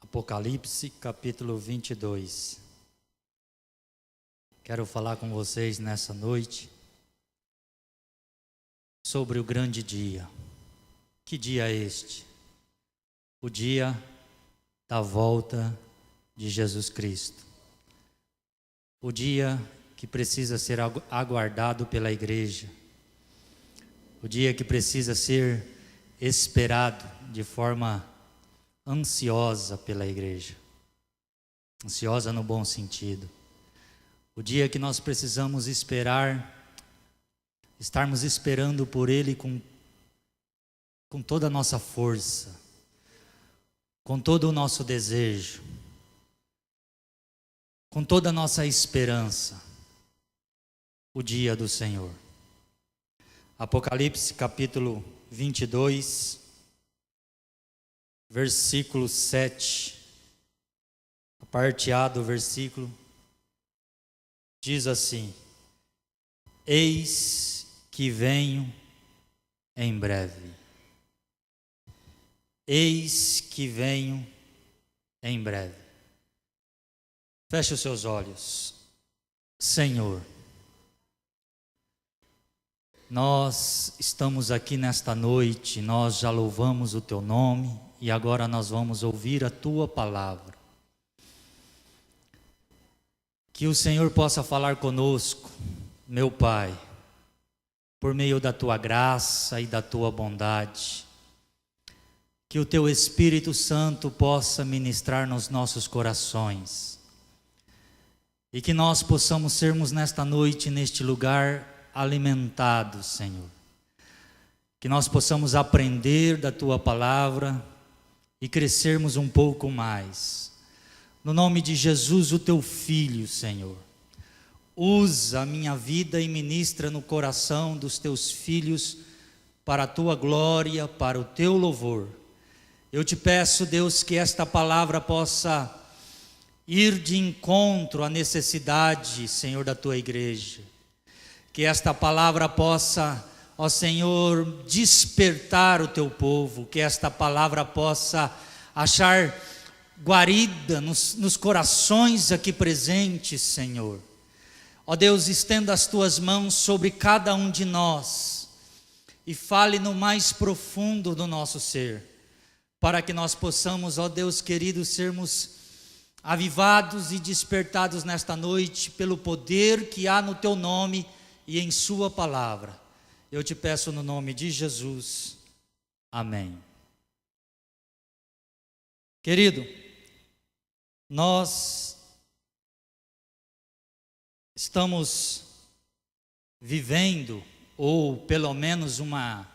Apocalipse, capítulo 22. Quero falar com vocês nessa noite sobre o grande dia. Que dia é este? O dia da volta de Jesus Cristo. O dia que precisa ser aguardado pela igreja. O dia que precisa ser esperado de forma ansiosa pela igreja. Ansiosa no bom sentido. O dia que nós precisamos estarmos esperando por Ele com toda a nossa força, com todo o nosso desejo, com toda a nossa esperança. O dia do Senhor. Apocalipse capítulo 22, versículo 7, a parte A do versículo, diz assim: Eis que venho em breve. Eis que venho em breve. Feche os seus olhos. Senhor, nós estamos aqui nesta noite, nós já louvamos o Teu nome e agora nós vamos ouvir a Tua palavra. Que o Senhor possa falar conosco, meu Pai, por meio da Tua graça e da Tua bondade. Que o Teu Espírito Santo possa ministrar nos nossos corações. E que nós possamos sermos nesta noite, neste lugar, alimentados, Senhor. Que nós possamos aprender da Tua palavra e crescermos um pouco mais. No nome de Jesus, o Teu Filho, Senhor. Usa a minha vida e ministra no coração dos Teus filhos para a Tua glória, para o Teu louvor. Eu te peço, Deus, que esta palavra possa ir de encontro à necessidade, Senhor, da Tua igreja. Que esta palavra possa, ó Senhor, despertar o Teu povo. Que esta palavra possa achar guarida nos corações aqui presentes, Senhor. Ó Deus, estenda as Tuas mãos sobre cada um de nós e fale no mais profundo do nosso ser, para que nós possamos, ó Deus querido, sermos avivados e despertados nesta noite pelo poder que há no Teu nome e em Sua palavra. Eu te peço no nome de Jesus. Amém. Querido, nós estamos vivendo, ou pelo menos uma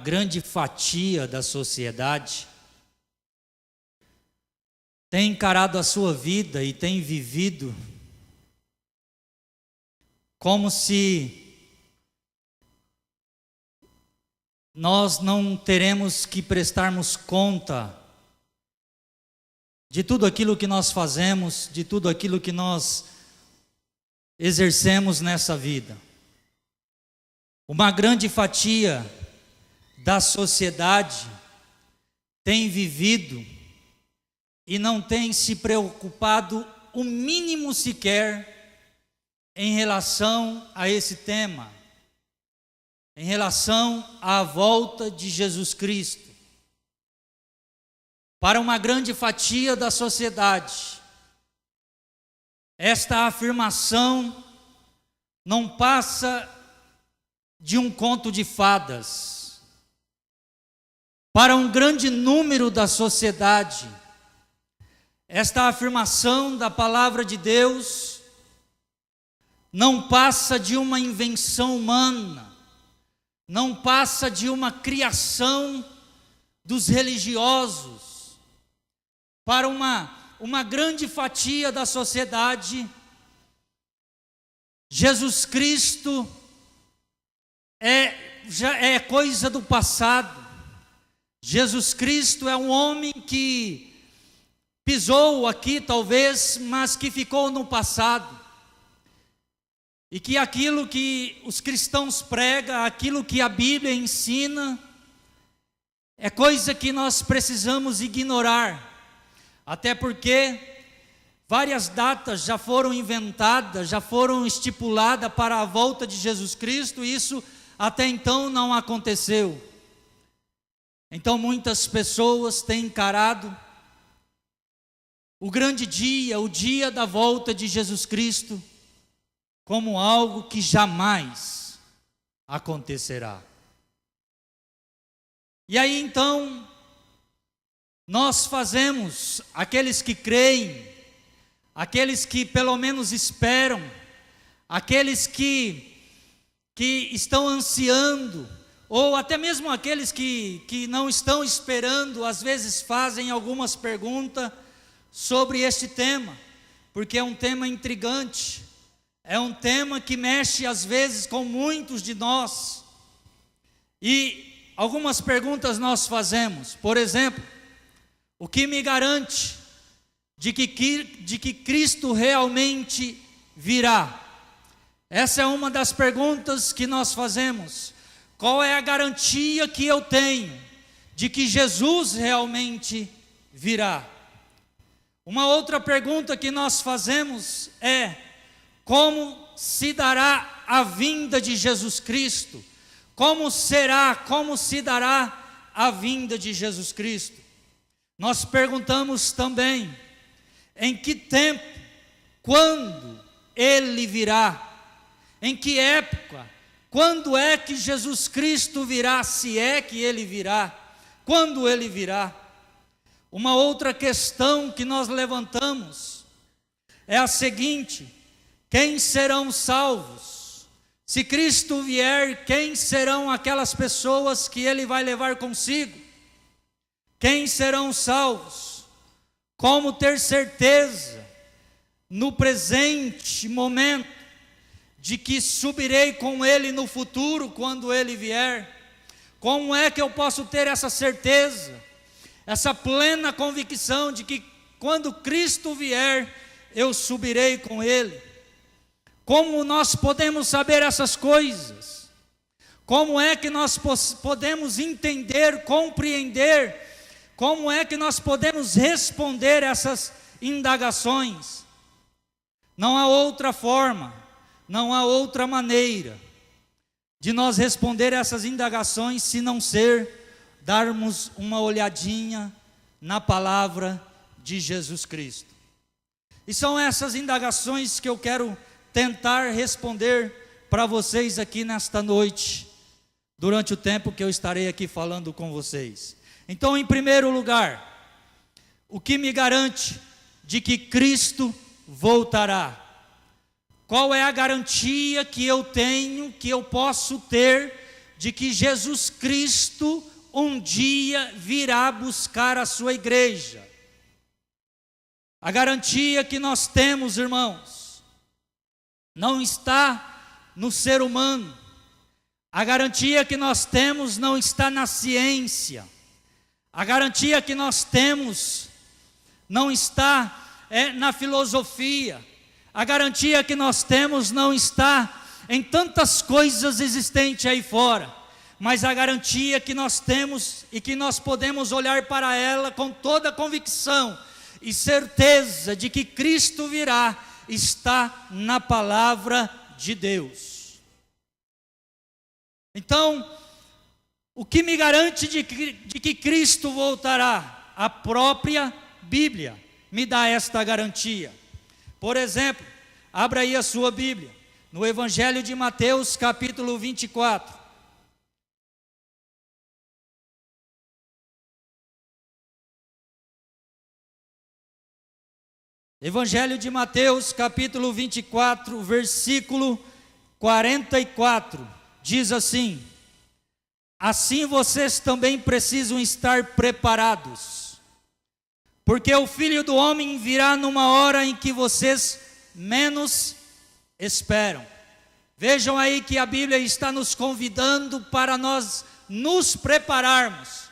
grande fatia da sociedade, tem encarado a sua vida e tem vivido como se nós não teremos que prestarmos conta de tudo aquilo que nós fazemos, de tudo aquilo que nós exercemos nessa vida. Uma grande fatia da sociedade tem vivido e não tem se preocupado o mínimo sequer em relação a esse tema, em relação à volta de Jesus Cristo. Para uma grande fatia da sociedade, esta afirmação não passa de um conto de fadas. Para um grande número da sociedade, esta afirmação da palavra de Deus não passa de uma invenção humana, não passa de uma criação dos religiosos. Para uma grande fatia da sociedade, Jesus Cristo já é coisa do passado. Jesus Cristo é um homem que pisou aqui talvez, mas que ficou no passado. E que aquilo que os cristãos pregam, aquilo que a Bíblia ensina, é coisa que nós precisamos ignorar. Até porque várias datas já foram inventadas, já foram estipuladas para a volta de Jesus Cristo, e isso até então não aconteceu. Então muitas pessoas têm encarado o grande dia, o dia da volta de Jesus Cristo, como algo que jamais acontecerá. E aí então, nós fazemos, aqueles que creem, aqueles que pelo menos esperam, aqueles que estão ansiando, ou até mesmo aqueles que não estão esperando, às vezes fazem algumas perguntas sobre este tema, porque é um tema intrigante, é um tema que mexe às vezes com muitos de nós, e algumas perguntas nós fazemos. Por exemplo, o que me garante de que Cristo realmente virá? Essa é uma das perguntas que nós fazemos. Qual é a garantia que eu tenho de que Jesus realmente virá? Uma outra pergunta que nós fazemos é: como se dará a vinda de Jesus Cristo? Como se dará a vinda de Jesus Cristo? Nós perguntamos também: em que tempo, quando Ele virá? Em que época? Quando é que Jesus Cristo virá? Se é que Ele virá? Quando Ele virá? Uma outra questão que nós levantamos é a seguinte: quem serão salvos? Se Cristo vier, quem serão aquelas pessoas que Ele vai levar consigo? Quem serão salvos? Como ter certeza, no presente momento, de que subirei com Ele no futuro, quando Ele vier? Como é que eu posso ter essa certeza, essa plena convicção de que quando Cristo vier, eu subirei com Ele? Como nós podemos saber essas coisas? Como é que nós podemos entender, compreender? Como é que nós podemos responder essas indagações? Não há outra forma, não há outra maneira de nós responder essas indagações, se não ser darmos uma olhadinha na palavra de Jesus Cristo. E são essas indagações que eu quero tentar responder para vocês aqui nesta noite, durante o tempo que eu estarei aqui falando com vocês. Então, em primeiro lugar, o que me garante de que Cristo voltará? Qual é a garantia que eu tenho, que eu posso ter, de que Jesus Cristo um dia virá buscar a sua igreja? A garantia que nós temos, irmãos, não está no ser humano. A garantia que nós temos não está na ciência. A garantia que nós temos não está na filosofia. A garantia que nós temos não está em tantas coisas existentes aí fora, mas a garantia que nós temos e que nós podemos olhar para ela com toda a convicção e certeza de que Cristo virá, está na palavra de Deus. Então, o que me garante de que Cristo voltará? A própria Bíblia me dá esta garantia. Por exemplo, abra aí a sua Bíblia, no Evangelho de Mateus, capítulo 24. Evangelho de Mateus, capítulo 24, versículo 44, diz assim: assim vocês também precisam estar preparados, porque o Filho do Homem virá numa hora em que vocês menos esperam. Vejam aí que a Bíblia está nos convidando para nós nos prepararmos,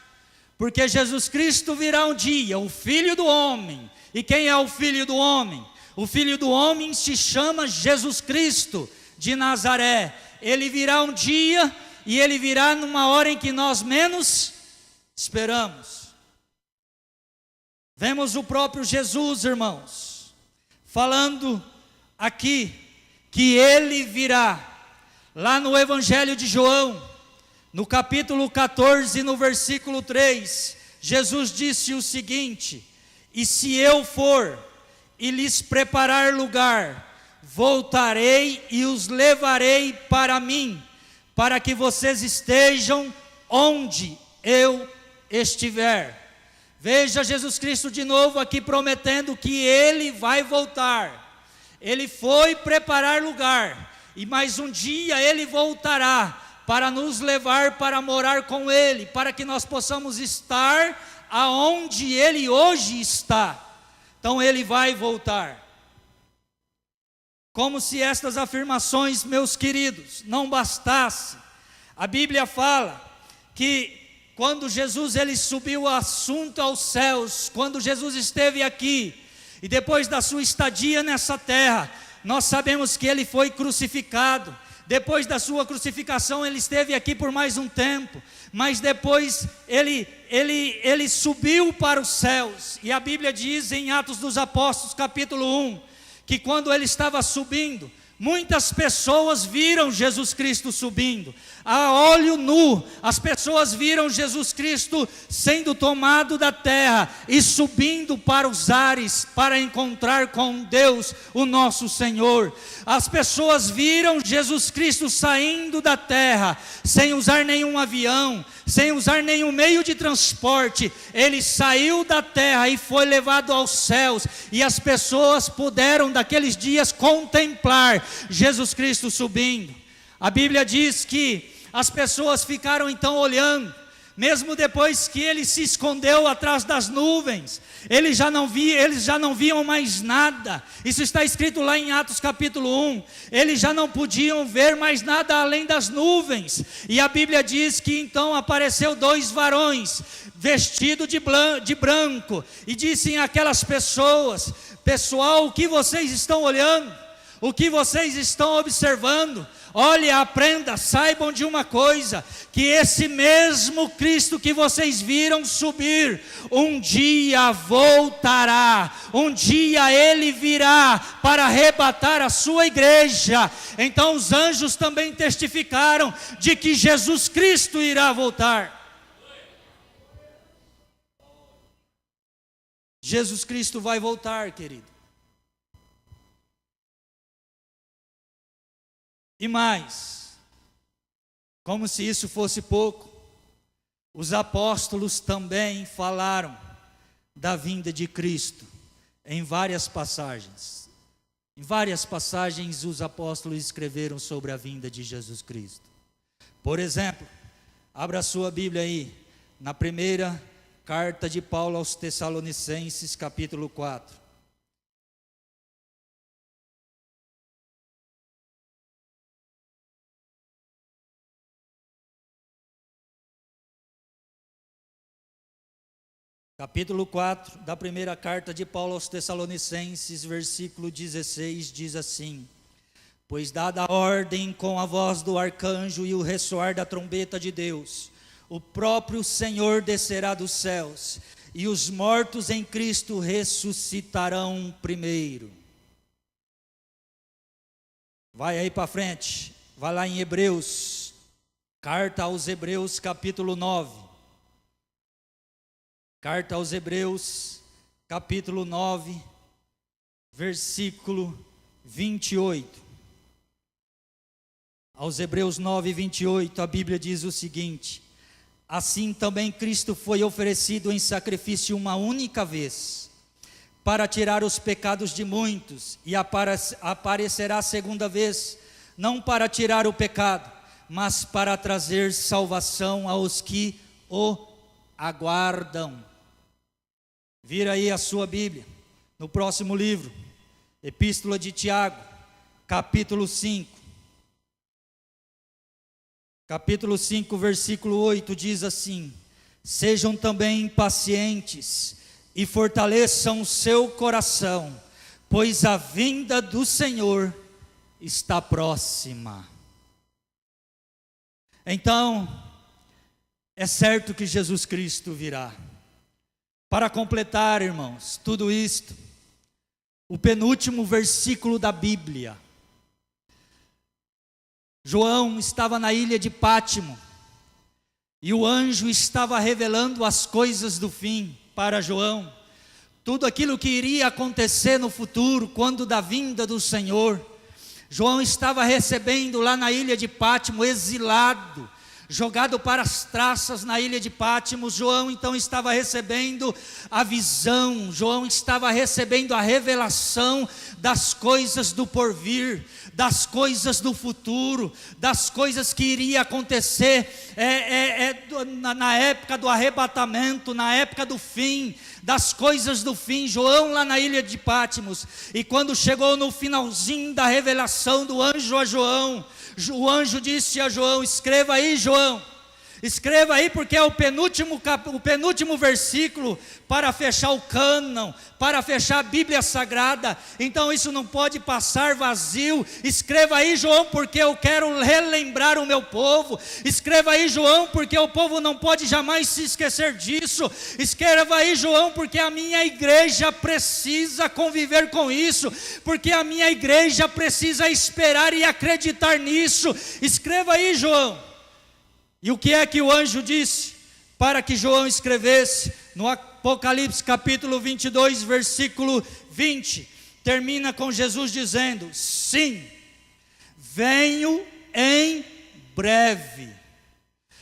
porque Jesus Cristo virá um dia, o Filho do Homem. E quem é o Filho do Homem? O Filho do Homem se chama Jesus Cristo de Nazaré. Ele virá um dia, e Ele virá numa hora em que nós menos esperamos. Vemos o próprio Jesus, irmãos, falando aqui que Ele virá. Lá no Evangelho de João, no capítulo 14, no versículo 3, Jesus disse o seguinte: e se eu for e lhes preparar lugar, voltarei e os levarei para mim, para que vocês estejam onde eu estiver. Veja Jesus Cristo de novo aqui prometendo que Ele vai voltar. Ele foi preparar lugar, e mais um dia Ele voltará para nos levar para morar com Ele, para que nós possamos estar aonde Ele hoje está. Então Ele vai voltar. Como se estas afirmações, meus queridos, não bastassem, a Bíblia fala que quando Jesus ele subiu o assunto aos céus, quando Jesus esteve aqui, e depois da sua estadia nessa terra, nós sabemos que Ele foi crucificado. Depois da sua crucificação, Ele esteve aqui por mais um tempo, mas depois Ele subiu para os céus, e a Bíblia diz em Atos dos Apóstolos, capítulo 1, que quando Ele estava subindo, muitas pessoas viram Jesus Cristo subindo, a olho nu. As pessoas viram Jesus Cristo sendo tomado da terra e subindo para os ares, para encontrar com Deus, o nosso Senhor. As pessoas viram Jesus Cristo saindo da terra, sem usar nenhum avião, sem usar nenhum meio de transporte. Ele saiu da terra e foi levado aos céus, e as pessoas puderam daqueles dias contemplar Jesus Cristo subindo. A Bíblia diz que as pessoas ficaram então olhando, mesmo depois que Ele se escondeu atrás das nuvens, eles já não viam mais nada. Isso está escrito lá em Atos capítulo 1, eles já não podiam ver mais nada além das nuvens, e a Bíblia diz que então apareceu 2 varões, vestidos de branco, e disse àquelas pessoas: pessoal, o que vocês estão olhando? O que vocês estão observando? Olhe, aprenda, saibam de uma coisa, que esse mesmo Cristo que vocês viram subir, um dia voltará, um dia Ele virá para arrebatar a sua igreja. Então os anjos também testificaram de que Jesus Cristo irá voltar. Jesus Cristo vai voltar, querido. E mais, como se isso fosse pouco, os apóstolos também falaram da vinda de Cristo em várias passagens. Em várias passagens os apóstolos escreveram sobre a vinda de Jesus Cristo. Por exemplo, abra a sua Bíblia aí, na primeira carta de Paulo aos Tessalonicenses, capítulo 4. Capítulo 4 da primeira carta de Paulo aos Tessalonicenses, versículo 16, diz assim: pois dada a ordem com a voz do arcanjo e o ressoar da trombeta de Deus, o próprio Senhor descerá dos céus, e os mortos em Cristo ressuscitarão primeiro. Vai aí para frente, vai lá em Hebreus, carta aos Hebreus, capítulo 9. Carta aos Hebreus, capítulo 9, versículo 28. Aos Hebreus 9, 28, a Bíblia diz o seguinte: assim também Cristo foi oferecido em sacrifício uma única vez, para tirar os pecados de muitos, e aparecerá a segunda vez, não para tirar o pecado, mas para trazer salvação aos que o aguardam. Vira aí a sua Bíblia, no próximo livro, Epístola de Tiago, capítulo 5. Capítulo 5, versículo 8, diz assim: sejam também pacientes e fortaleçam o seu coração, pois a vinda do Senhor está próxima. Então, é certo que Jesus Cristo virá. Para completar, irmãos, tudo isto, o penúltimo versículo da Bíblia. João estava na ilha de Pátimo, e o anjo estava revelando as coisas do fim para João. Tudo aquilo que iria acontecer no futuro, quando da vinda do Senhor. João estava recebendo lá na ilha de Pátimo, exilado, jogado para as traças na ilha de Pátimo. João então estava recebendo a visão, João estava recebendo a revelação das coisas do porvir, das coisas do futuro, das coisas que iria acontecer na época do arrebatamento, na época do fim, das coisas do fim. João lá na ilha de Pátmos, e quando chegou no finalzinho da revelação do anjo a João, o anjo disse a João: escreva aí, João, escreva aí, porque é o penúltimo versículo para fechar o cânon, para fechar a Bíblia Sagrada. Então isso não pode passar vazio. Escreva aí, João, porque eu quero relembrar o meu povo. Escreva aí, João, porque o povo não pode jamais se esquecer disso. Escreva aí, João, porque a minha igreja precisa conviver com isso, porque a minha igreja precisa esperar e acreditar nisso. Escreva aí, João. E o que é que o anjo disse para que João escrevesse? No Apocalipse capítulo 22, versículo 20, termina com Jesus dizendo: sim, venho em breve.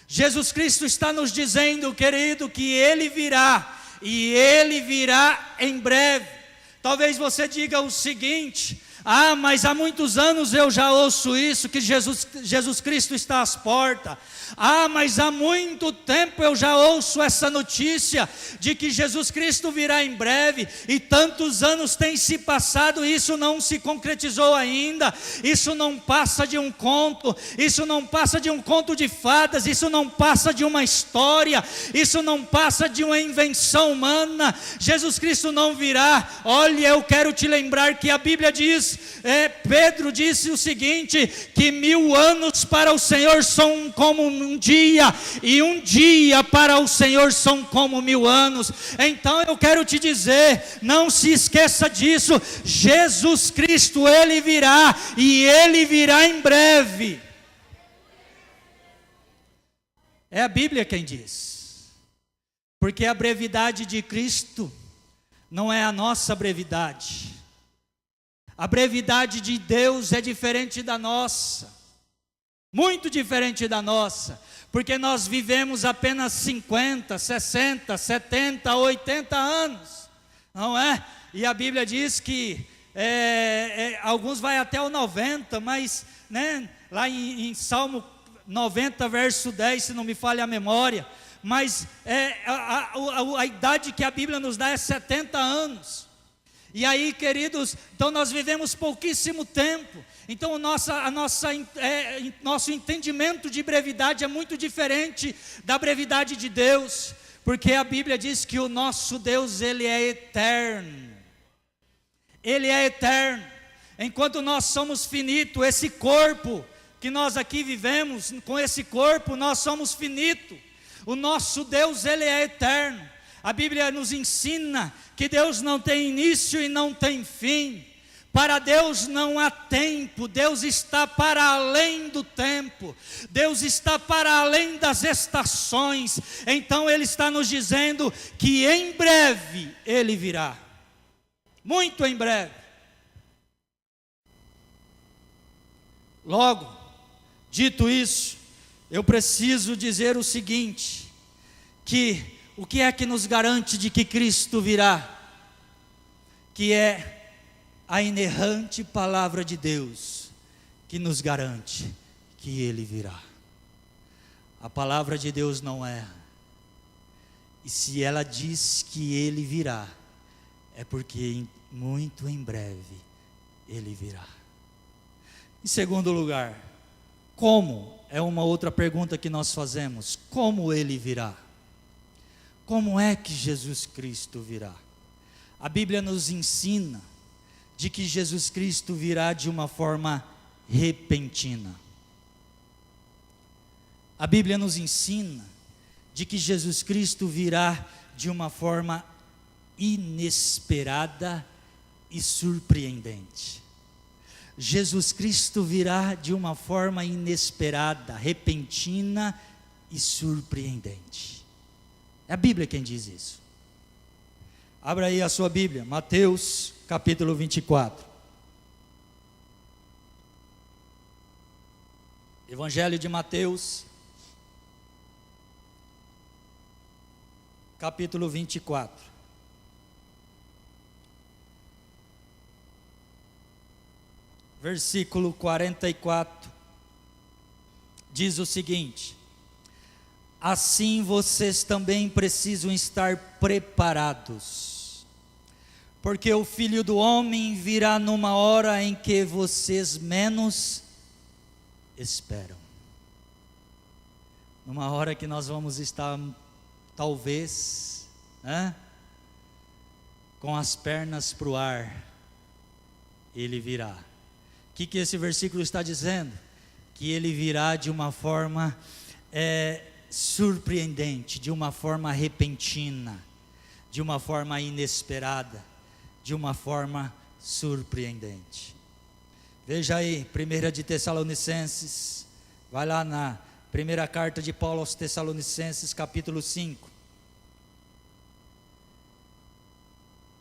Jesus Cristo está nos dizendo, querido, que Ele virá, e Ele virá em breve. Talvez você diga o seguinte: ah, mas há muitos anos eu já ouço isso, que Jesus Cristo está às portas. Ah, mas há muito tempo eu já ouço essa notícia de que Jesus Cristo virá em breve, e tantos anos têm se passado e isso não se concretizou ainda. Isso não passa de um conto, isso não passa de um conto de fadas, isso não passa de uma história, isso não passa de uma invenção humana. Jesus Cristo não virá. Olha, eu quero te lembrar que a Bíblia diz, Pedro disse o seguinte, que 1000 anos para o Senhor são como um dia, e um dia para o Senhor são como 1000 anos. Então eu quero te dizer, não se esqueça disso. Jesus Cristo, Ele virá, e Ele virá em breve. É a Bíblia quem diz, porque a brevidade de Cristo não é a nossa brevidade. A brevidade de Deus é diferente da nossa, muito diferente da nossa, porque nós vivemos apenas 50, 60, 70, 80 anos, não é? E a Bíblia diz que alguns vai até o 90, mas né, lá em Salmo 90, verso 10, se não me falha a memória, mas a idade que a Bíblia nos dá é 70 anos. E aí, queridos, então nós vivemos pouquíssimo tempo. Então nosso entendimento de brevidade é muito diferente da brevidade de Deus, porque a Bíblia diz que o nosso Deus, Ele é eterno. Ele é eterno. Enquanto nós somos finitos, esse corpo que nós aqui vivemos, com esse corpo nós somos finitos. O nosso Deus, Ele é eterno. A Bíblia nos ensina que Deus não tem início e não tem fim. Para Deus não há tempo, Deus está para além do tempo, Deus está para além das estações. Então Ele está nos dizendo que em breve Ele virá, muito em breve. Logo, dito isso, eu preciso dizer o seguinte, que o que é que nos garante de que Cristo virá? Que é a inerrante palavra de Deus que nos garante que Ele virá. A palavra de Deus não erra. E se ela diz que Ele virá, é porque muito em breve Ele virá. Em segundo lugar, como? É uma outra pergunta que nós fazemos. Como Ele virá? Como é que Jesus Cristo virá? A Bíblia nos ensina de que Jesus Cristo virá de uma forma repentina. A Bíblia nos ensina de que Jesus Cristo virá de uma forma inesperada e surpreendente. Jesus Cristo virá de uma forma inesperada, repentina e surpreendente. É a Bíblia quem diz isso. Abra aí a sua Bíblia, Mateus capítulo 24. Evangelho de Mateus, capítulo 24. Versículo 44. Diz o seguinte: assim vocês também precisam estar preparados, porque o Filho do Homem virá numa hora em que vocês menos esperam. Numa hora que nós vamos estar, talvez, com as pernas para o ar, Ele virá. O que esse versículo está dizendo? Que Ele virá de uma forma surpreendente, de uma forma repentina, de uma forma inesperada, de uma forma surpreendente. Veja aí, 1 de Tessalonicenses, vai lá na primeira carta de Paulo aos Tessalonicenses, capítulo 5,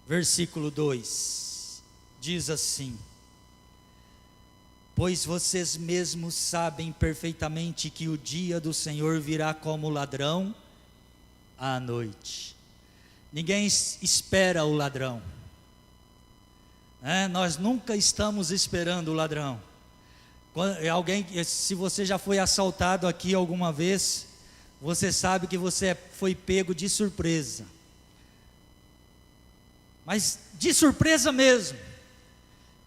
versículo 2, diz assim: pois vocês mesmos sabem perfeitamente que o dia do Senhor virá como ladrão à noite. Ninguém espera o ladrão. Nós nunca estamos esperando o ladrão. Se você já foi assaltado aqui alguma vez, você sabe que você foi pego de surpresa. Mas de surpresa mesmo.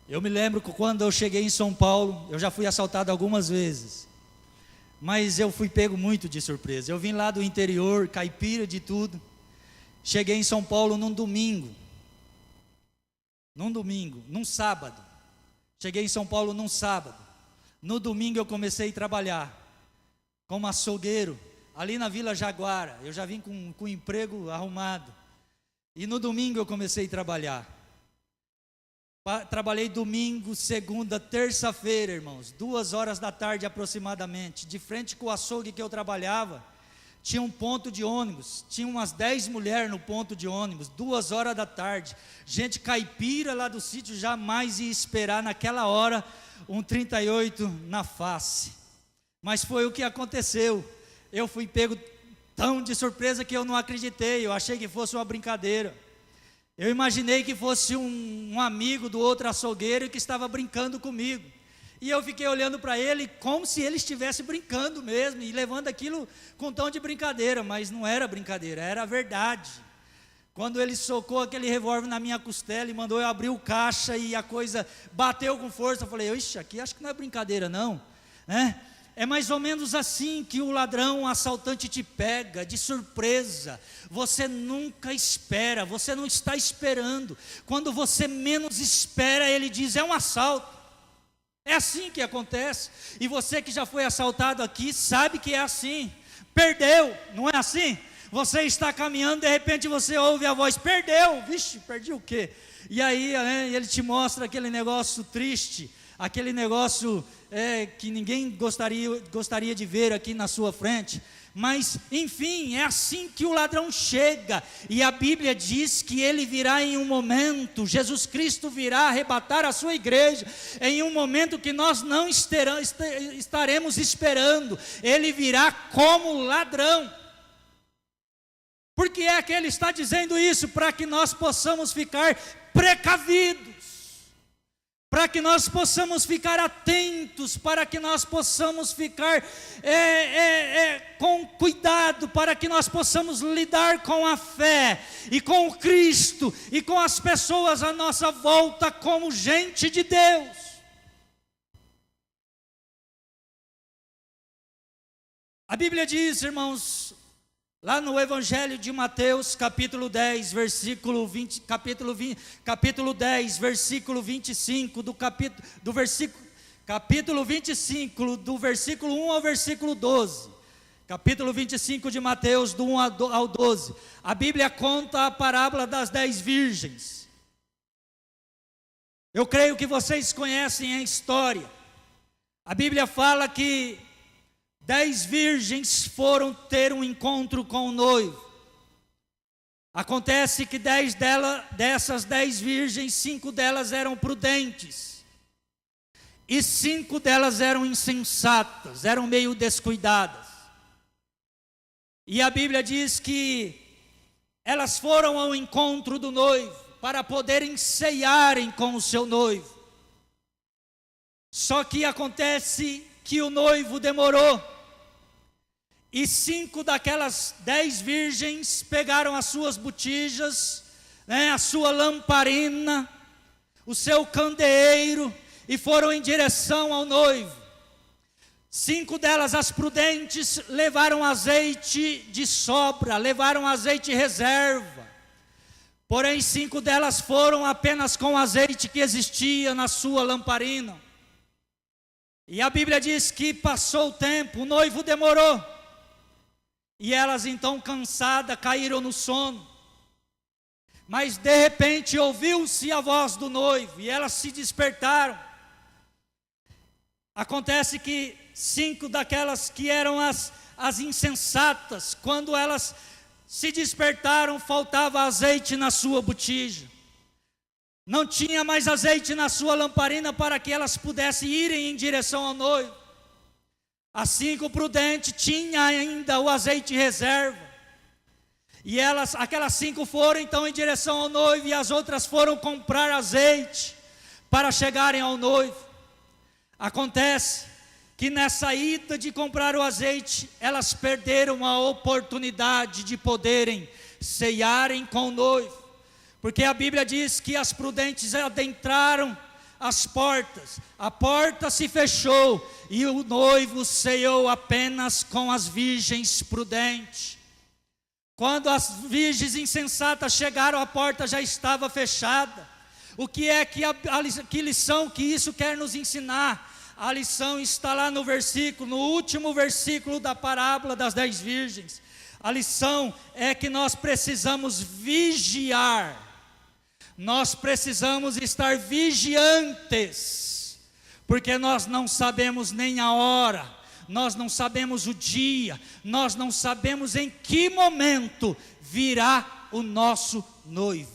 Eu me lembro que quando eu cheguei em São Paulo, eu já fui assaltado algumas vezes, mas eu fui pego muito de surpresa. Eu vim lá do interior, caipira de tudo. Cheguei em São Paulo num sábado. Cheguei em São Paulo num sábado. No domingo eu comecei a trabalhar como açougueiro, ali na Vila Jaguara. Eu já vim com o emprego arrumado. E no domingo eu comecei a trabalhar. Trabalhei domingo, segunda, terça-feira, irmãos, 2h da tarde aproximadamente. De frente com o açougue que eu trabalhava, tinha um ponto de ônibus, tinha umas 10 mulheres no ponto de ônibus, 2h da tarde, gente caipira lá do sítio, jamais ia esperar naquela hora um 38 na face, mas foi o que aconteceu. Eu fui pego tão de surpresa que eu não acreditei, eu achei que fosse uma brincadeira, eu imaginei que fosse um amigo do outro açougueiro que estava brincando comigo, e eu fiquei olhando para ele como se ele estivesse brincando mesmo, e levando aquilo com tom de brincadeira, mas não era brincadeira, era verdade. Quando ele socou aquele revólver na minha costela e mandou eu abrir o caixa e a coisa bateu com força, eu falei, ixi, aqui acho que não é brincadeira não, né? É mais ou menos assim que o ladrão, o assaltante te pega de surpresa, você nunca espera, você não está esperando, quando você menos espera, ele diz, é um assalto. É assim que acontece, e você que já foi assaltado aqui, sabe que é assim, perdeu, não é assim? Você está caminhando, de repente você ouve a voz, perdeu, vixe, perdi o quê? E aí ele te mostra aquele negócio triste, aquele negócio que ninguém gostaria de ver aqui na sua frente, mas enfim, é assim que o ladrão chega, e a Bíblia diz que ele virá em um momento, Jesus Cristo virá arrebatar a sua igreja, em um momento que nós não estaremos esperando, ele virá como ladrão. Por que é que ele está dizendo isso? Para que nós possamos ficar precavidos, para que nós possamos ficar atentos, para que nós possamos ficar com cuidado, para que nós possamos lidar com a fé, e com o Cristo, e com as pessoas à nossa volta, como gente de Deus. A Bíblia diz, irmãos, lá no Evangelho de Mateus, capítulo 10, versículo 20, capítulo 10, versículo 25, capítulo 25, do versículo 1 ao versículo 12, capítulo 25 de Mateus, do 1 ao 12, a Bíblia conta a parábola das 10 virgens. Eu creio que vocês conhecem a história. A Bíblia fala que 10 virgens foram ter um encontro com o noivo. Acontece que dessas 10 virgens, 5 delas eram prudentes. E 5 delas eram insensatas, eram meio descuidadas. E a Bíblia diz que elas foram ao encontro do noivo para poderem ceiarem com o seu noivo. Só que acontece que o noivo demorou. E 5 daquelas 10 virgens pegaram as suas botijas, a sua lamparina, o seu candeeiro, e foram em direção ao noivo. 5 delas, as prudentes, levaram azeite de sobra, levaram azeite reserva. Porém 5 delas foram apenas com o azeite que existia na sua lamparina. E a Bíblia diz que passou o tempo, o noivo demorou. E elas então cansadas caíram no sono. Mas de repente ouviu-se a voz do noivo e elas se despertaram. Acontece que 5 daquelas que eram as insensatas, quando elas se despertaram, faltava azeite na sua botija. Não tinha mais azeite na sua lamparina para que elas pudessem irem em direção ao noivo. As 5 prudentes tinham ainda o azeite reserva. E aquelas 5 foram então em direção ao noivo, e as outras foram comprar azeite para chegarem ao noivo. Acontece que nessa ida de comprar o azeite, elas perderam a oportunidade de poderem ceiarem com o noivo. Porque a Bíblia diz que as prudentes adentraram as portas, a porta se fechou e o noivo ceou apenas com as virgens prudentes. Quando as virgens insensatas chegaram, a porta já estava fechada. O que é que lição que isso quer nos ensinar? A lição está lá no último versículo da parábola das 10 virgens. A lição é que nós precisamos vigiar. Nós precisamos estar vigiantes, porque nós não sabemos nem a hora, nós não sabemos o dia, nós não sabemos em que momento virá o nosso noivo.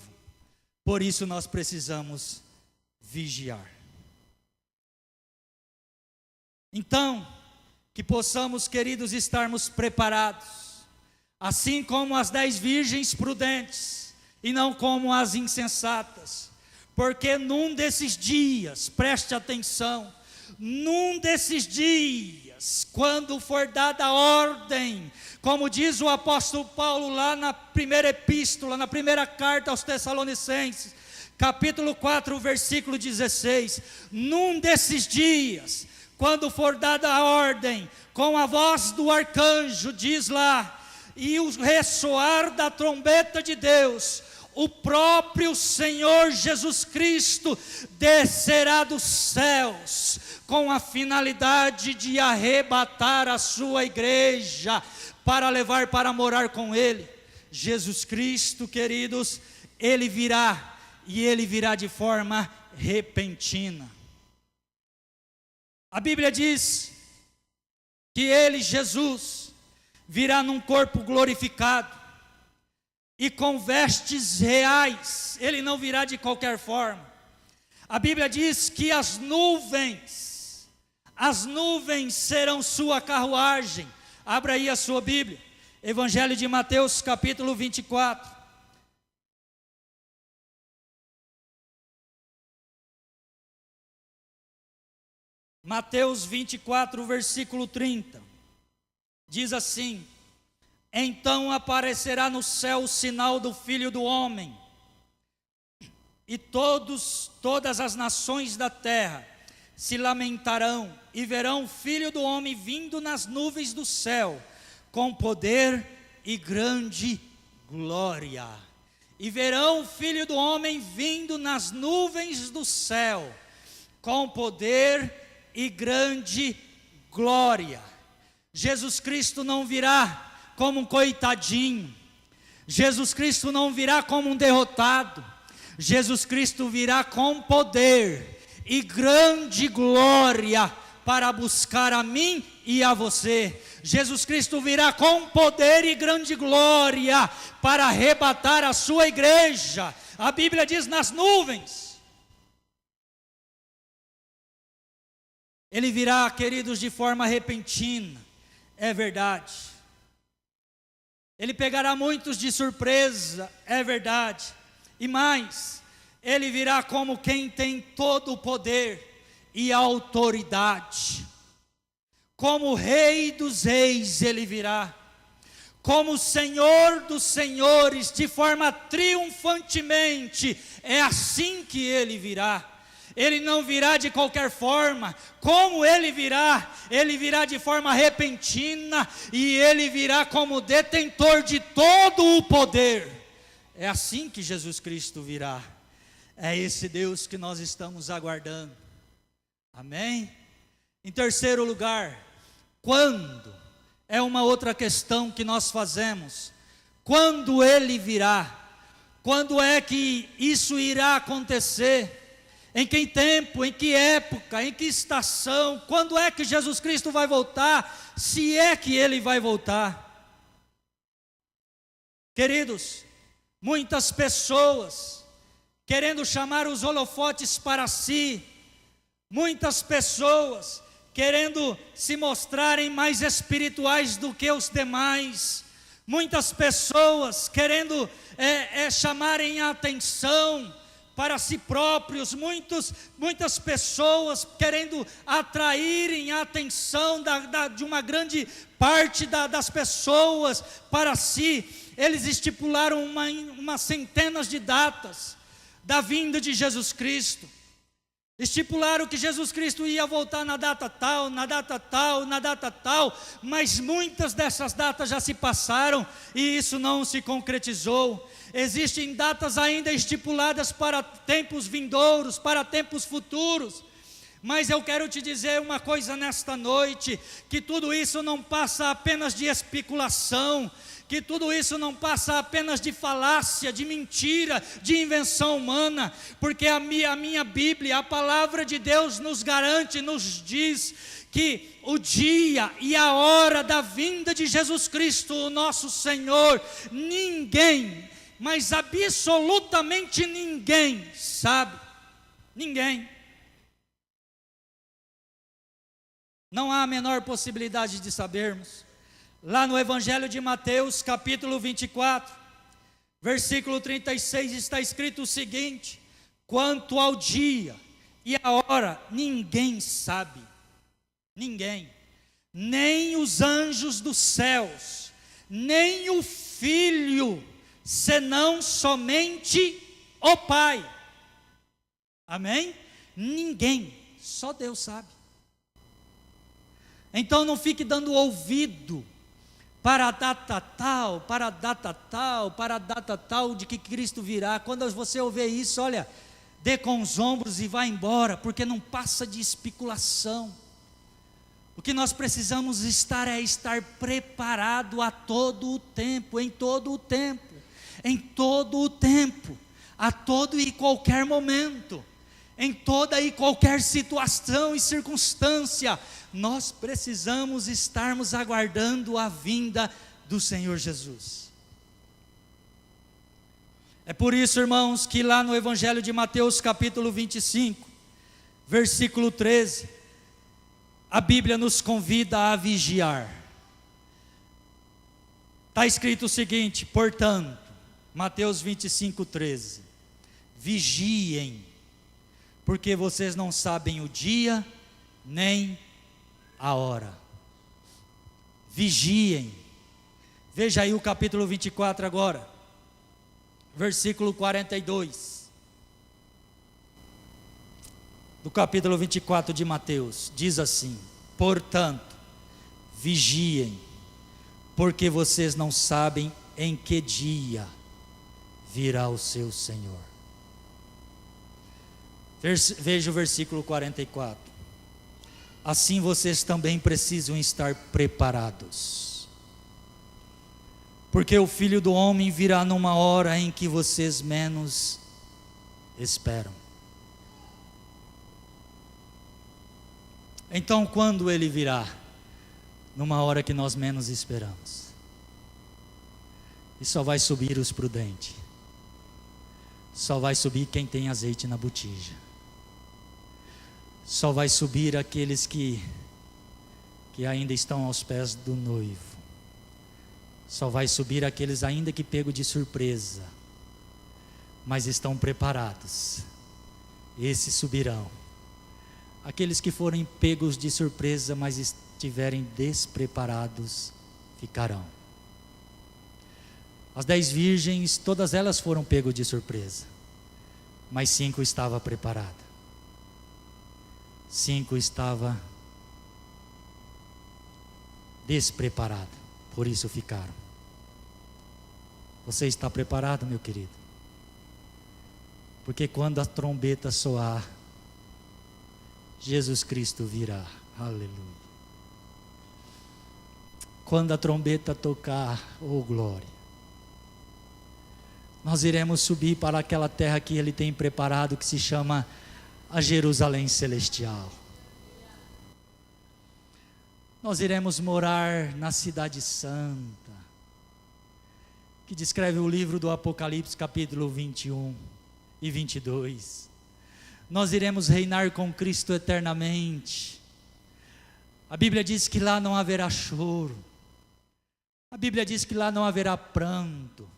Por isso nós precisamos vigiar. Então, que possamos, queridos, estarmos preparados, assim como as 10 virgens prudentes, e não como as insensatas, porque num desses dias, preste atenção, num desses dias, quando for dada a ordem, como diz o apóstolo Paulo lá na primeira epístola, na primeira carta aos Tessalonicenses, capítulo 4, versículo 16, num desses dias, quando for dada a ordem, com a voz do arcanjo, diz lá, e o ressoar da trombeta de Deus, o próprio Senhor Jesus Cristo descerá dos céus, com a finalidade de arrebatar a sua igreja, para levar para morar com Ele. Jesus Cristo, queridos, Ele virá, e Ele virá de forma repentina. A Bíblia diz que Ele, Jesus, virá num corpo glorificado, e com vestes reais. Ele não virá de qualquer forma. A Bíblia diz que as nuvens serão sua carruagem. Abra aí a sua Bíblia, Evangelho de Mateus, capítulo 24. Mateus 24, versículo 30. Diz assim: então aparecerá no céu o sinal do Filho do Homem, e todas as nações da terra se lamentarão, e verão o Filho do Homem vindo nas nuvens do céu, com poder e grande glória. E verão o Filho do Homem vindo nas nuvens do céu, com poder e grande glória. Jesus Cristo não virá como um coitadinho, Jesus Cristo não virá como um derrotado, Jesus Cristo virá com poder e grande glória para buscar a mim e a você. Jesus Cristo virá com poder e grande glória para arrebatar a sua igreja. A Bíblia diz nas nuvens. Ele virá, queridos, de forma repentina, é verdade. Ele pegará muitos de surpresa, é verdade. E mais, ele virá como quem tem todo o poder e autoridade. Como Rei dos Reis ele virá, como Senhor dos Senhores, de forma triunfantemente. É assim que ele virá. Ele não virá de qualquer forma. Como ele virá? Ele virá de forma repentina, e ele virá como detentor de todo o poder. É assim que Jesus Cristo virá. É esse Deus que nós estamos aguardando. Amém? Em terceiro lugar, quando? É uma outra questão que nós fazemos. Quando ele virá? Quando é que isso irá acontecer? Em que tempo, em que época, em que estação? Quando é que Jesus Cristo vai voltar? Se é que ele vai voltar. Queridos, muitas pessoas querendo chamar os holofotes para si, muitas pessoas querendo se mostrarem mais espirituais do que os demais, muitas pessoas querendo chamarem a atenção para si próprios, muitas pessoas querendo atraírem a atenção de uma grande parte das pessoas para si. Eles estipularam umas centenas de datas da vinda de Jesus Cristo. Estipularam que Jesus Cristo ia voltar na data tal, na data tal, na data tal, mas muitas dessas datas já se passaram e isso não se concretizou. Existem datas ainda estipuladas para tempos vindouros, para tempos futuros. Mas eu quero te dizer uma coisa nesta noite, que tudo isso não passa apenas de especulação, que tudo isso não passa apenas de falácia, de mentira, de invenção humana, porque a minha Bíblia, a palavra de Deus nos garante, nos diz que o dia e a hora da vinda de Jesus Cristo, o nosso Senhor, ninguém, mas absolutamente ninguém sabe. Ninguém. Não há a menor possibilidade de sabermos. Lá no Evangelho de Mateus, capítulo 24, versículo 36, está escrito o seguinte: quanto ao dia e a hora, ninguém sabe. Ninguém. Nem os anjos dos céus, nem o Filho, senão somente o Pai. Amém? Ninguém, só Deus sabe. Então não fique dando ouvido para a data tal, para a data tal, para a data tal de que Cristo virá. Quando você ouvir isso, olha, dê com os ombros e vá embora, porque não passa de especulação. O que nós precisamos estar preparado a todo o tempo, em todo o tempo, em todo o tempo, a todo e qualquer momento, em toda e qualquer situação e circunstância, nós precisamos estarmos aguardando a vinda do Senhor Jesus. É por isso, irmãos, que lá no Evangelho de Mateus, capítulo 25, versículo 13, a Bíblia nos convida a vigiar. Está escrito o seguinte: portanto, Mateus 25, 13, vigiem, porque vocês não sabem o dia, nem a hora. Vigiem. Veja aí o capítulo 24 agora, versículo 42, do capítulo 24 de Mateus, diz assim: portanto, vigiem, porque vocês não sabem em que dia virá o seu Senhor. Veja o versículo 44. assim vocês também precisam estar preparados. Porque o Filho do Homem virá numa hora em que vocês menos esperam. Então, quando Ele virá? Numa hora que nós menos esperamos. E só vai subir os prudentes. Só vai subir quem tem azeite na botija. Só vai subir aqueles que ainda estão aos pés do noivo. Só vai subir aqueles ainda que pego de surpresa, mas estão preparados. Esses subirão. Aqueles que forem pegos de surpresa, mas estiverem despreparados, ficarão. As 10 virgens, todas elas foram pegos de surpresa, mas 5 estavam preparadas. 5 estavam despreparadas, por isso ficaram. Você está preparado, meu querido? Porque quando a trombeta soar, Jesus Cristo virá. Aleluia. Quando a trombeta tocar, oh glória, nós iremos subir para aquela terra que Ele tem preparado, que se chama a Jerusalém Celestial. Nós iremos morar na cidade santa, que descreve o livro do Apocalipse, capítulo 21 e 22. Nós iremos reinar com Cristo eternamente. A Bíblia diz que lá não haverá choro. A Bíblia diz que lá não haverá pranto.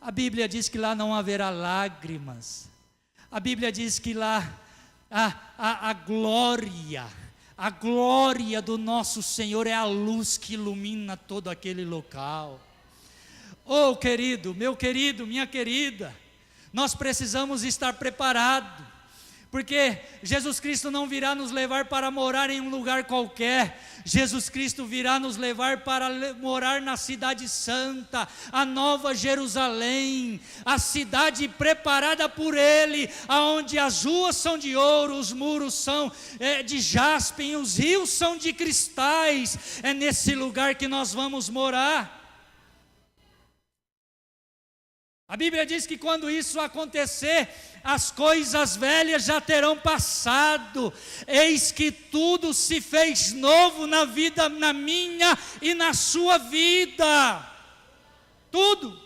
A Bíblia diz que lá não haverá lágrimas. A Bíblia diz que lá a glória do nosso Senhor é a luz que ilumina todo aquele local. Oh querido, meu querido, minha querida, nós precisamos estar preparados, porque Jesus Cristo não virá nos levar para morar em um lugar qualquer. Jesus Cristo virá nos levar para morar na cidade santa, a nova Jerusalém, a cidade preparada por Ele, aonde as ruas são de ouro, os muros são de jaspe, e os rios são de cristais. É nesse lugar que nós vamos morar. A Bíblia diz que quando isso acontecer, as coisas velhas já terão passado, eis que tudo se fez novo na vida, na minha e na sua vida, tudo.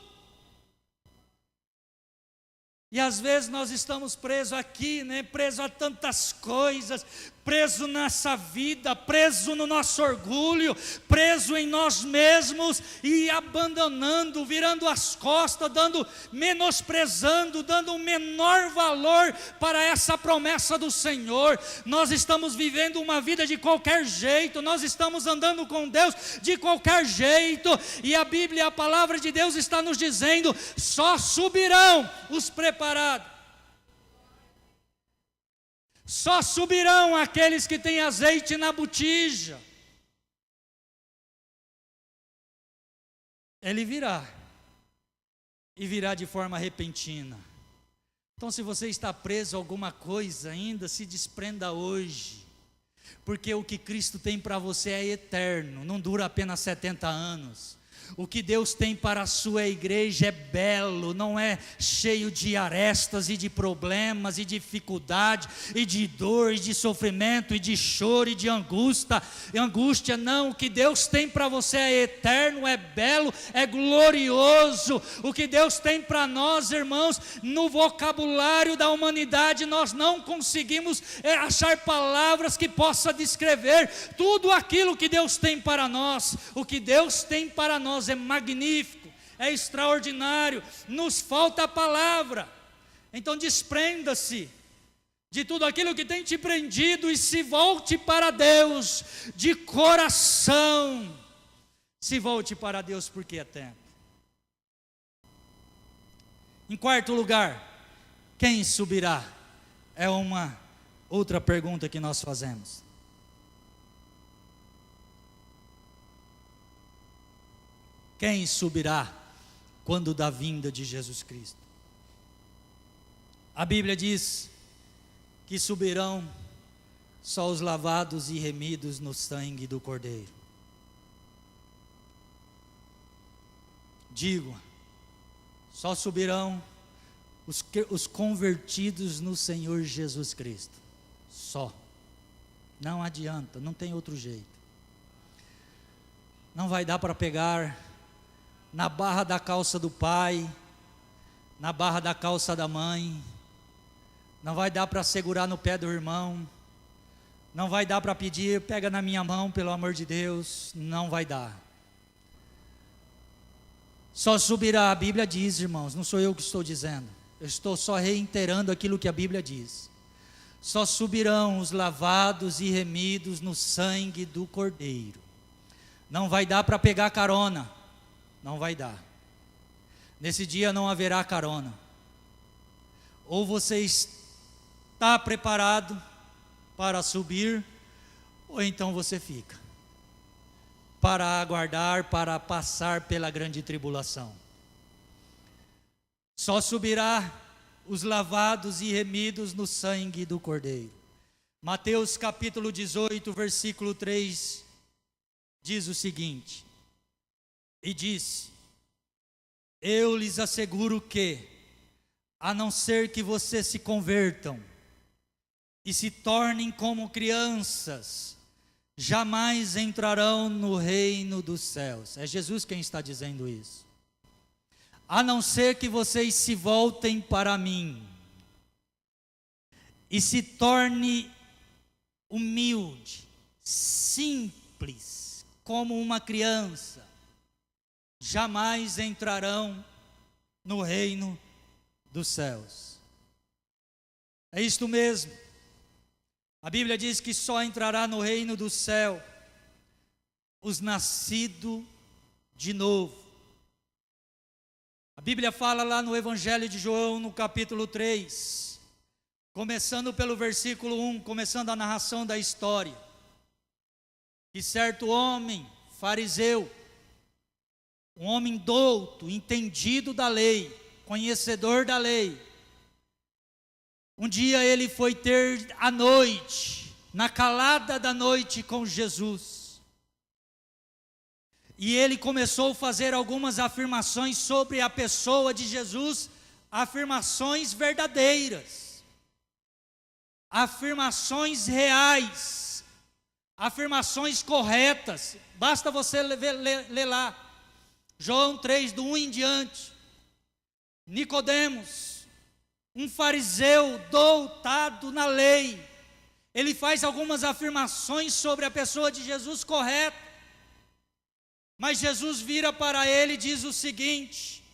E às vezes nós estamos presos aqui, presos a tantas coisas, preso nessa vida, preso no nosso orgulho, preso em nós mesmos e abandonando, virando as costas, menosprezando, dando o menor valor para essa promessa do Senhor. Nós estamos vivendo uma vida de qualquer jeito, nós estamos andando com Deus de qualquer jeito, e a Bíblia, a palavra de Deus está nos dizendo: só subirão os preparados. Só subirão aqueles que têm azeite na botija. Ele virá, e virá de forma repentina. Então, se você está preso a alguma coisa ainda, se desprenda hoje, porque o que Cristo tem para você é eterno, não dura apenas 70 anos. O que Deus tem para a sua igreja é belo, não é cheio de arestas e de problemas e dificuldade e de dor e de sofrimento e de choro e de angústia, não. O que Deus tem para você é eterno, é belo, é glorioso. O que Deus tem para nós, irmãos, no vocabulário da humanidade nós não conseguimos achar palavras que possa descrever tudo aquilo que Deus tem para nós. O que Deus tem para nós é magnífico, é extraordinário, nos falta a palavra. Então desprenda-se de tudo aquilo que tem te prendido e se volte para Deus de coração. Se volte para Deus, porque é tempo. Em quarto lugar, quem subirá? É uma outra pergunta que nós fazemos. Quem subirá quando da vinda de Jesus Cristo? A Bíblia diz que subirão Só os lavados e remidos no sangue do Cordeiro. Digo, só subirão os convertidos no Senhor Jesus Cristo. Só. Não adianta, não tem outro jeito. Não vai dar para pegar na barra da calça do pai, na barra da calça da mãe. Não vai dar para segurar no pé do irmão. Não vai dar para pedir, pega na minha mão, pelo amor de Deus. Não vai dar. Só subirá, a Bíblia diz, irmãos, não sou eu que estou dizendo. Eu estou só reiterando aquilo que a Bíblia diz. Só subirão os lavados e remidos no sangue do Cordeiro. Não vai dar para pegar carona. Não vai dar. Nesse dia não haverá carona. Ou você está preparado para subir, ou então você fica, para aguardar, para passar pela grande tribulação. Só subirá os lavados e remidos no sangue do Cordeiro. Mateus capítulo 18, versículo 3, diz o seguinte: e disse: eu lhes asseguro que, a não ser que vocês se convertam e se tornem como crianças, jamais entrarão no reino dos céus. É Jesus quem está dizendo isso. A não ser que vocês se voltem para mim e se torne humilde, simples, como uma criança, jamais entrarão no reino dos céus. É isto mesmo. A Bíblia diz que só entrará no reino do céu os nascidos de novo. A Bíblia fala lá no Evangelho de João, no capítulo 3, começando pelo versículo 1, começando a narração da história, que certo homem, fariseu, um homem douto, entendido da lei, conhecedor da lei, um dia ele foi ter à noite, na calada da noite com Jesus. E ele começou a fazer algumas afirmações sobre a pessoa de Jesus, afirmações verdadeiras, afirmações reais, afirmações corretas. Basta você ler lá, João 3, do 1 em diante. Nicodemos, um fariseu doutado na lei, ele faz algumas afirmações sobre a pessoa de Jesus correta, mas Jesus vira para ele e diz o seguinte,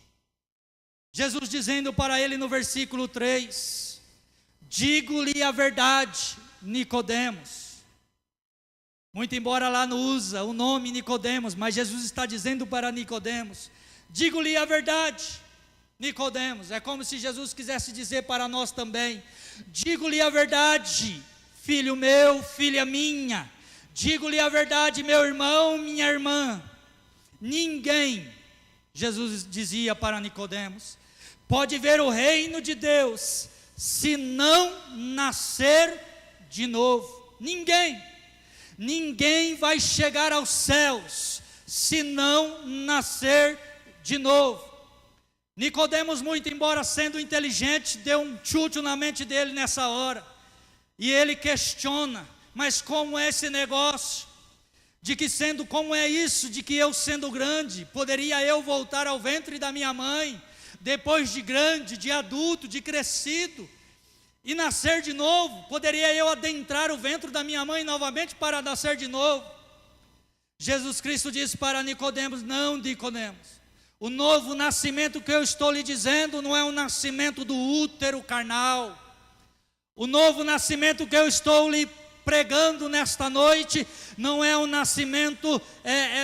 Jesus dizendo para ele no versículo 3, digo-lhe a verdade, Nicodemos. Muito embora lá não usa o nome Nicodemos, mas Jesus está dizendo para Nicodemos, digo-lhe a verdade, Nicodemos. É como se Jesus quisesse dizer para nós também, digo-lhe a verdade, filho meu, filha minha, digo-lhe a verdade, meu irmão, minha irmã, ninguém, Jesus dizia para Nicodemos, pode ver o reino de Deus, se não nascer de novo. Ninguém vai chegar aos céus, se não nascer de novo. Nicodemos, muito embora sendo inteligente, deu um chute na mente dele nessa hora, e ele questiona, mas como é esse negócio, de que como é isso, de que eu sendo grande, poderia eu voltar ao ventre da minha mãe, depois de grande, de adulto, de crescido, e nascer de novo, poderia eu adentrar o ventre da minha mãe novamente para nascer de novo? Jesus Cristo disse para Nicodemos, não, Nicodemos, o novo nascimento que eu estou lhe dizendo não é um nascimento do útero carnal. O novo nascimento que eu estou lhe pregando nesta noite não é um nascimento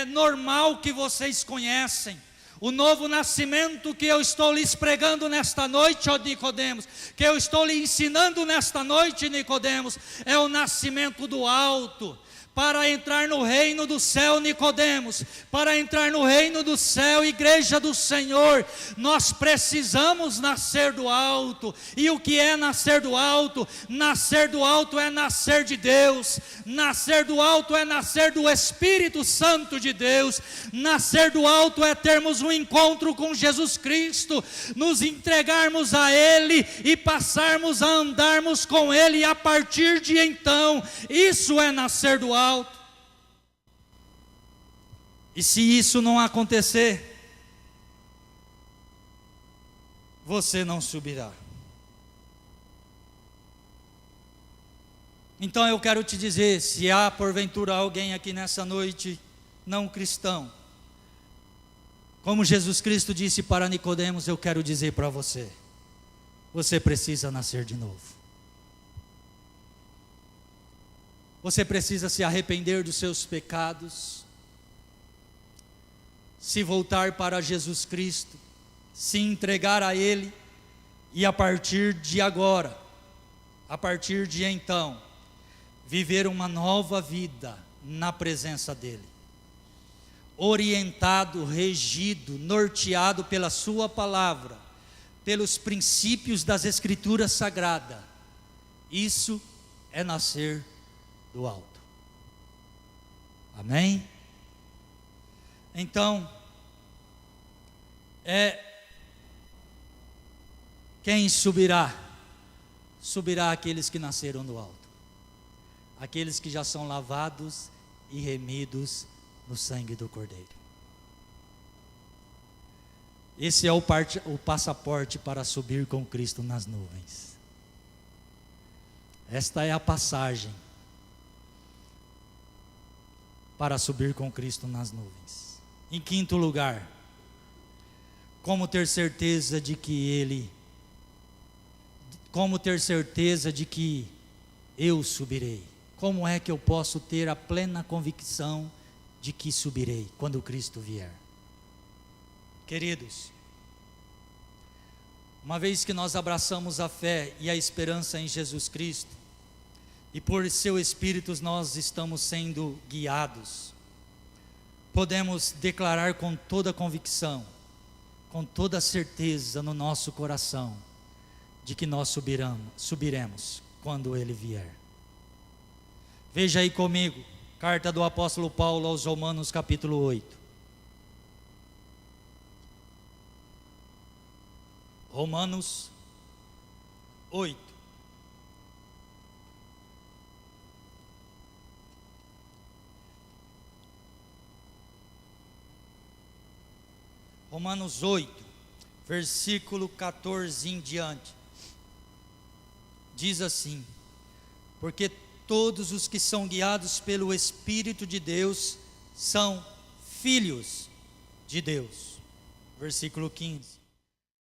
normal que vocês conhecem. O novo nascimento que eu estou lhes pregando nesta noite, ó Nicodemos, que eu estou lhe ensinando nesta noite, Nicodemos, é o nascimento do alto. Para entrar no reino do céu, Nicodemos, para entrar no reino do céu, igreja do Senhor, nós precisamos nascer do alto. E o que é nascer do alto? Nascer do alto é nascer de Deus. Nascer do alto é nascer do Espírito Santo de Deus. Nascer do alto é termos um encontro com Jesus Cristo, nos entregarmos a Ele e passarmos a andarmos com Ele, e a partir de então, isso é nascer do alto. E se isso não acontecer, você não subirá. Então eu quero te dizer, se há porventura alguém aqui nessa noite não cristão, como Jesus Cristo disse para Nicodemos, eu quero dizer para você, você precisa nascer de novo. Você precisa se arrepender dos seus pecados, se voltar para Jesus Cristo, se entregar a Ele, e a partir de agora, a partir de então, viver uma nova vida na presença dEle, orientado, regido, norteado pela Sua palavra, pelos princípios das Escrituras Sagradas. Isso é nascer do alto. Amém? Então, quem subirá? Subirá aqueles que nasceram do alto, aqueles que já são lavados e remidos no sangue do Cordeiro. Esse é o passaporte para subir com Cristo nas nuvens. Esta é a passagem para subir com Cristo nas nuvens. Em quinto lugar, como ter certeza de que eu subirei? Como é que eu posso ter a plena convicção de que subirei quando Cristo vier? Queridos, uma vez que nós abraçamos a fé e a esperança em Jesus Cristo, e por seu Espírito nós estamos sendo guiados, podemos declarar com toda convicção, com toda certeza no nosso coração, de que nós subiremos quando Ele vier. Veja aí comigo, carta do apóstolo Paulo aos Romanos capítulo 8. Romanos 8. Romanos 8, versículo 14 em diante, diz assim: porque todos os que são guiados pelo Espírito de Deus são filhos de Deus. Versículo 15: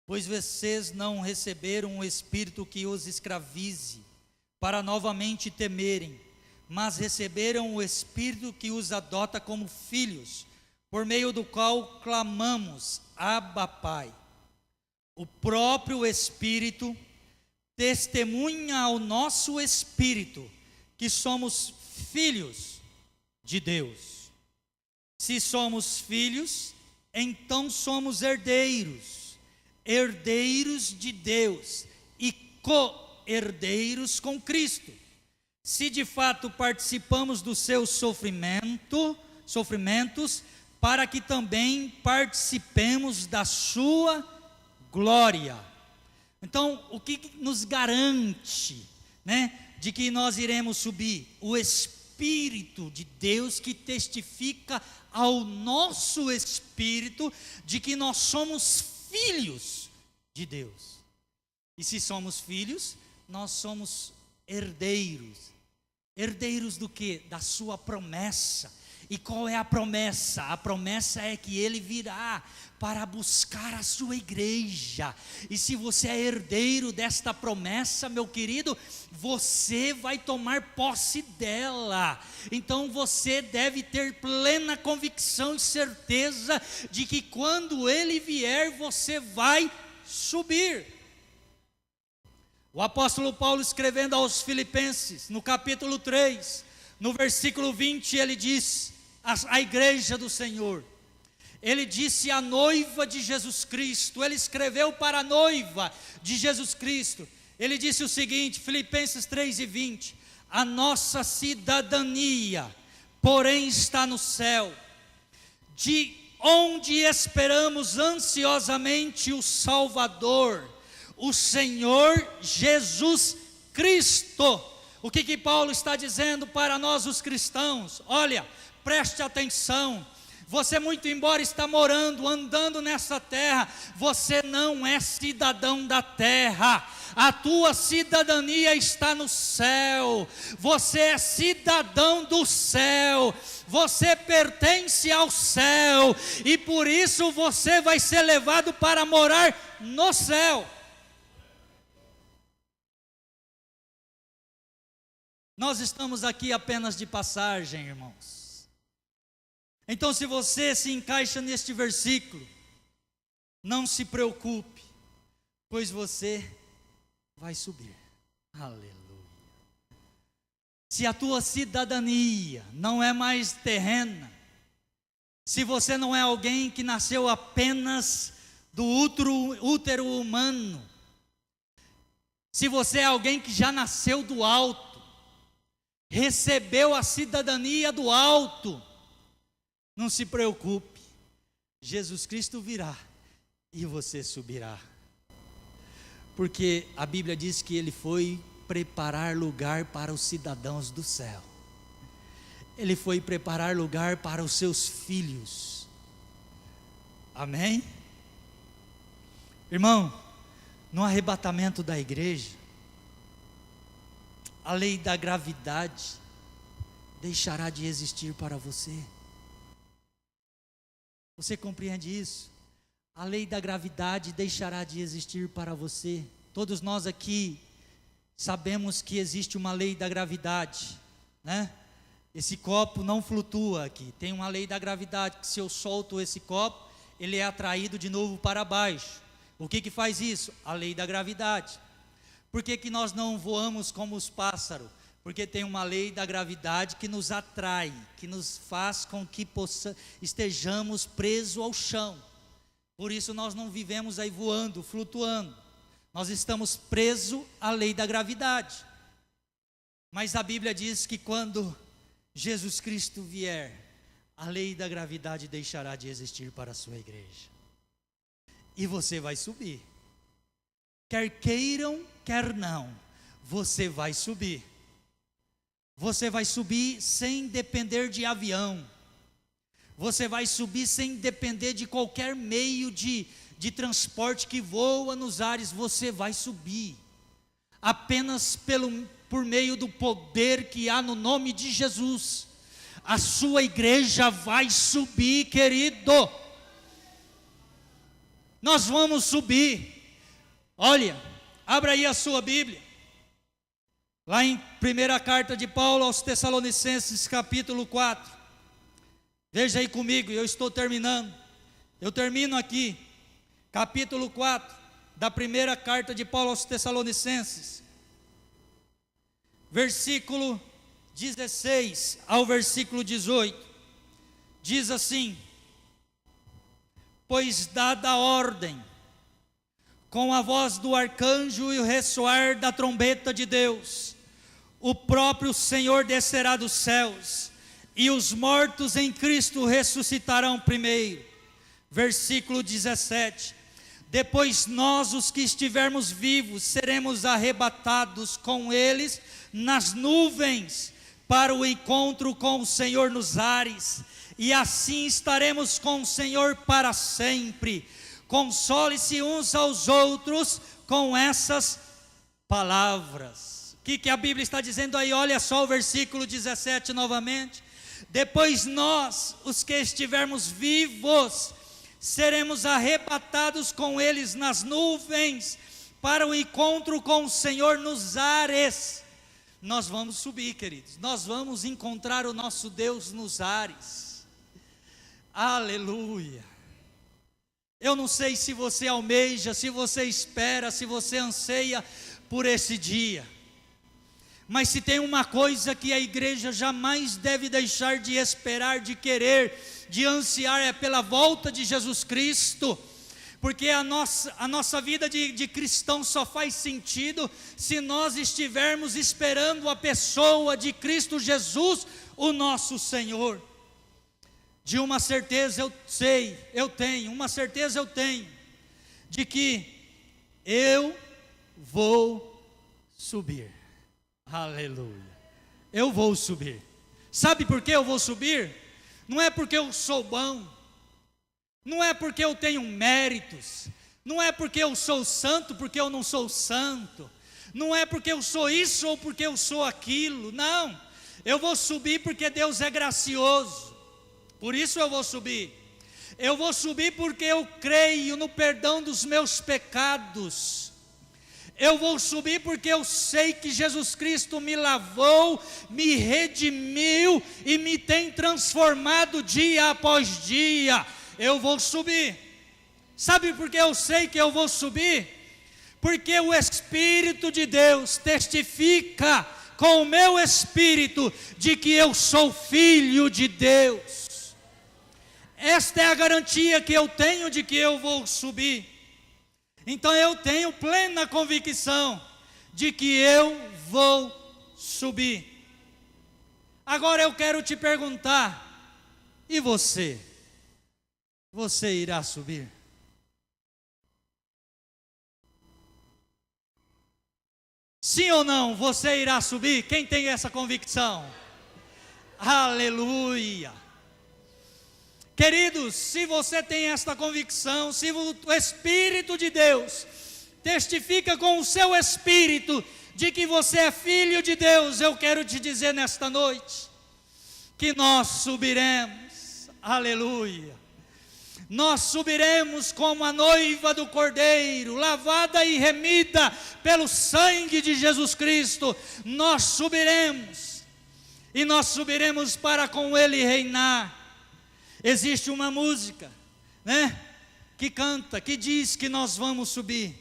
pois vocês não receberam um espírito que os escravize, para novamente temerem, mas receberam o Espírito que os adota como filhos, por meio do qual clamamos, Abba, Pai. O próprio Espírito testemunha ao nosso espírito que somos filhos de Deus. Se somos filhos, então somos herdeiros, herdeiros de Deus e co-herdeiros com Cristo. Se de fato participamos dos seus sofrimentos, para que também participemos da sua glória. Então, o que nos garante, de que nós iremos subir? O Espírito de Deus, que testifica ao nosso espírito de que nós somos filhos de Deus. E se somos filhos, nós somos herdeiros. Herdeiros do quê? Da sua promessa. E qual é a promessa? A promessa é que Ele virá para buscar a sua igreja. E se você é herdeiro desta promessa, meu querido, você vai tomar posse dela. Então você deve ter plena convicção e certeza de que quando Ele vier, você vai subir. O apóstolo Paulo, escrevendo aos Filipenses, no capítulo 3, No versículo 20 ele diz à igreja do Senhor, ele disse à noiva de Jesus Cristo, ele escreveu para a noiva de Jesus Cristo, ele disse o seguinte, Filipenses 3:20, a nossa cidadania, porém, está no céu, de onde esperamos ansiosamente o Salvador, o Senhor Jesus Cristo. O que Paulo está dizendo para nós os cristãos? Olha, preste atenção, você muito embora está andando nessa terra, você não é cidadão da terra, a tua cidadania está no céu, você é cidadão do céu, você pertence ao céu, e por isso você vai ser levado para morar no céu. Nós estamos aqui apenas de passagem, irmãos. Então, se você se encaixa neste versículo, não se preocupe, pois você vai subir. Aleluia. Se a tua cidadania não é mais terrena, se você não é alguém que nasceu apenas do útero humano, se você é alguém que já nasceu do alto, recebeu a cidadania do alto, não se preocupe, Jesus Cristo virá e você subirá, porque a Bíblia diz que Ele foi preparar lugar para os cidadãos do céu, Ele foi preparar lugar para os seus filhos, amém? Irmão, no arrebatamento da igreja, a lei da gravidade deixará de existir para você. Você compreende isso? A lei da gravidade deixará de existir para você. Todos nós aqui sabemos que existe uma lei da gravidade, né? Esse copo não flutua aqui. Tem uma lei da gravidade que se eu solto esse copo, ele é atraído de novo para baixo. O que faz isso? A lei da gravidade. Por que nós não voamos como os pássaros? Porque tem uma lei da gravidade que nos atrai, que nos faz com que estejamos presos ao chão. Por isso nós não vivemos aí voando, flutuando. Nós estamos presos à lei da gravidade. Mas a Bíblia diz que quando Jesus Cristo vier, a lei da gravidade deixará de existir para a sua igreja. E você vai subir. Quer queiram, quer não, você vai subir. Você vai subir sem depender de avião. Você vai subir sem depender de qualquer meio de transporte que voa nos ares. Você vai subir. Apenas por meio do poder que há no nome de Jesus. A sua igreja vai subir, querido. Nós vamos subir. Olha, abra aí a sua Bíblia, lá em primeira carta de Paulo aos Tessalonicenses, capítulo 4, veja aí comigo, eu estou terminando, eu termino aqui, capítulo 4, da primeira carta de Paulo aos Tessalonicenses, versículo 16 ao versículo 18, diz assim, pois dada a ordem, com a voz do arcanjo e o ressoar da trombeta de Deus, o próprio Senhor descerá dos céus, e os mortos em Cristo ressuscitarão primeiro. Versículo 17, depois nós, os que estivermos vivos, seremos arrebatados com eles nas nuvens, para o encontro com o Senhor nos ares, e assim estaremos com o Senhor para sempre. Console-se uns aos outros com essas palavras. O que a Bíblia está dizendo aí? Olha só o versículo 17 novamente. Depois nós, os que estivermos vivos, seremos arrebatados com eles nas nuvens, para o encontro com o Senhor nos ares. Nós vamos subir, queridos. Nós vamos encontrar o nosso Deus nos ares. Aleluia. Eu não sei se você almeja, se você espera, se você anseia por esse dia, Mas se tem uma coisa que a igreja jamais deve deixar de esperar, de querer, de ansiar, é pela volta de Jesus Cristo. Porque a nossa vida de cristão só faz sentido se nós estivermos esperando a pessoa de Cristo Jesus, o nosso Senhor. De uma certeza uma certeza eu tenho, de que eu vou subir. Aleluia. Eu vou subir. Sabe por que eu vou subir? Não é porque eu sou bom, não é porque eu tenho méritos, não é porque eu sou santo, porque eu não sou santo, não é porque eu sou isso ou porque eu sou aquilo, não. Eu vou subir porque Deus é gracioso, por isso eu vou subir. Eu vou subir porque eu creio no perdão dos meus pecados. Eu vou subir porque eu sei que Jesus Cristo me lavou, me redimiu e me tem transformado dia após dia. Eu vou subir. Sabe por que eu sei que eu vou subir? Porque o Espírito de Deus testifica com o meu espírito de que eu sou filho de Deus. Esta é a garantia que eu tenho de que eu vou subir. Então eu tenho plena convicção de que eu vou subir. Agora eu quero te perguntar, e você? Você irá subir? Sim ou não, você irá subir? Quem tem essa convicção? Aleluia! Queridos, se você tem esta convicção, se o Espírito de Deus testifica com o seu espírito de que você é filho de Deus, eu quero te dizer nesta noite, que nós subiremos, aleluia, nós subiremos como a noiva do Cordeiro, lavada e remida pelo sangue de Jesus Cristo, nós subiremos, e nós subiremos para com Ele reinar. Existe uma música, né, que canta, que diz que nós vamos subir.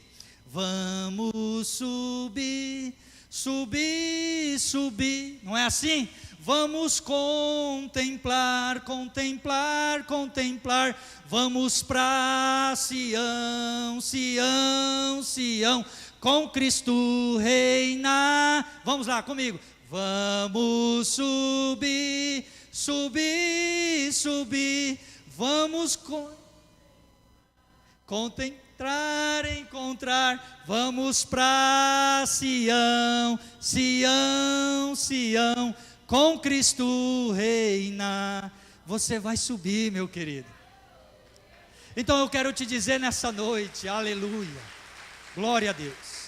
Vamos subir, subir, subir. Não é assim? Vamos contemplar, contemplar, contemplar. Vamos para Sião, Sião, Sião, com Cristo reinar. Vamos lá comigo. Vamos subir, subir, subir, vamos contemplar, encontrar, vamos para Sião, Sião, Sião, com Cristo reinar. Você vai subir, meu querido. Então eu quero te dizer nessa noite, aleluia, glória a Deus.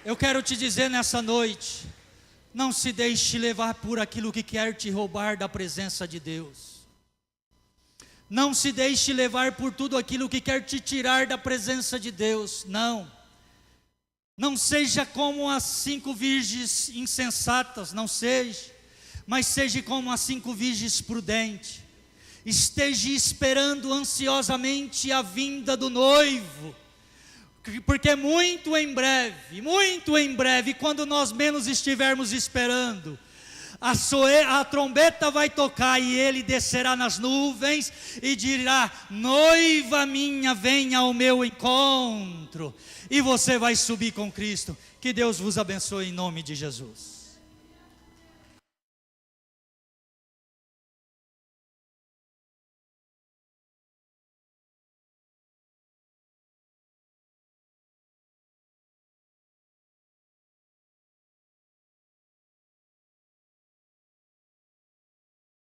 Eu quero te dizer nessa noite, não se deixe levar por aquilo que quer te roubar da presença de Deus. Não se deixe levar por tudo aquilo que quer te tirar da presença de Deus, não. Não seja como as 5 virgens insensatas, não seja, mas seja como as 5 virgens prudentes. Esteja esperando ansiosamente a vinda do noivo, porque muito em breve, quando nós menos estivermos esperando, a trombeta vai tocar e ele descerá nas nuvens e dirá: noiva minha, venha ao meu encontro, e você vai subir com Cristo. Que Deus vos abençoe em nome de Jesus.